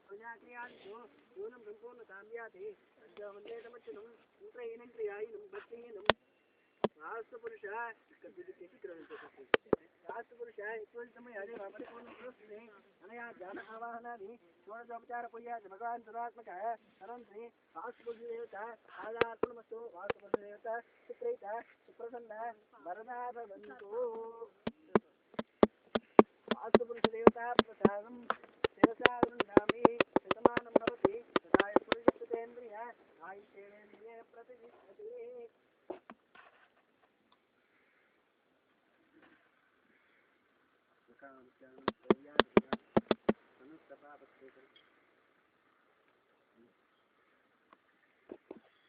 प्रजाक्रियादिषु न्यूनं सम्पूर्णतां याति तद्वन्देतमच्युतं यन्त्रहीनं क्रियाहीनं भक्तिहीनं वास्तुपुरुषः वास्तुपुरुषः यत्त्वसमये परिपूर्णपुरुषे अनया ज्ञान आवाहनादि षोडशोपचारपूजाति भगवान् सर्वात्मकः सर्वं श्री वास्तुपुरुषदेवता आदात्मनमस्तु वास्तुपुरुषदेवता सुप्रीता सुप्रसन्ना वरदा भवन्तु वास्तुपुरुषदेवता प्रसादं शिरसा गृह्णामि शतमानं भवति तथा पुरुषस्तेन्द्रिय आयुष्येन्द्रिये प्रतिष्ठति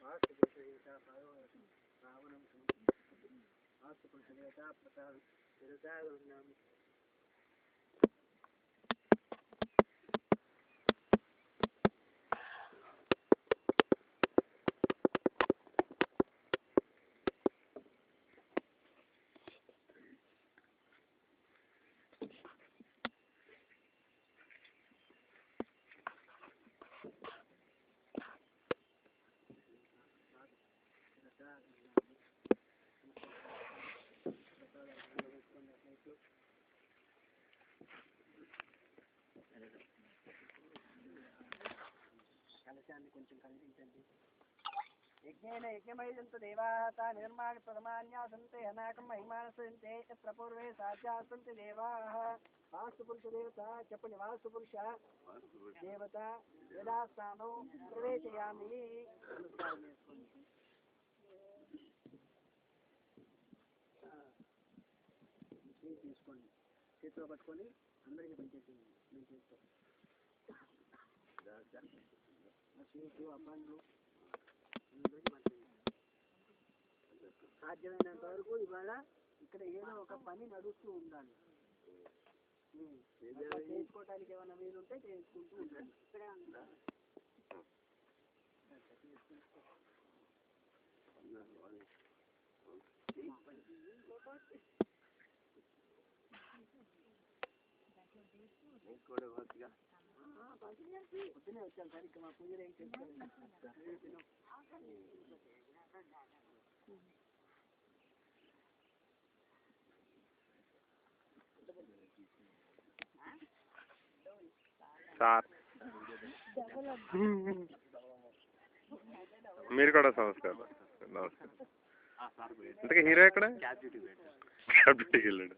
वास्तुपुरुषदेवता पावनं वास्तुपुरुषदेवता प्रसादं शिरसा गृह्णामि కొంచెం కనిపించండి యజ్ఞేన యజ్ఞమయజంతు దేవాः తాన్ నిర్మాణ ప్రథమాన్యాసంతే హనాకం మహిమానసంతే యత్ర పూర్వే సాధ్యాసంతి దేవాः వాస్తుపురుషదేవత చెప్పండి వాస్తుపురుష దేవత యథాస్థానం ప్రవేశయామి తీసుకోండి చేతిలో పట్టుకొని అందరికీ పనిచేసింది నేను చేస్తాను చేతు అబ్బాయిలు సాధ్యమైనంత వరకు ఇవాళ ఇక్కడ ఏదో ఒక పని నడుస్తూ ఉండాలి చేసుకోవటానికి ఏమైనా వీలు ఉంటే చేసుకుంటూ ఉండాలి పొద్దునే వచ్చాను సార్ ఇక మా పూజలు ఏం చేసుకోలేదు సార్ మీరు కూడా నమస్కారం నమస్కారం ఇంతకీ హీరో ఎక్కడ క్యాబ్ డ్యూటీకి వెళ్ళాడు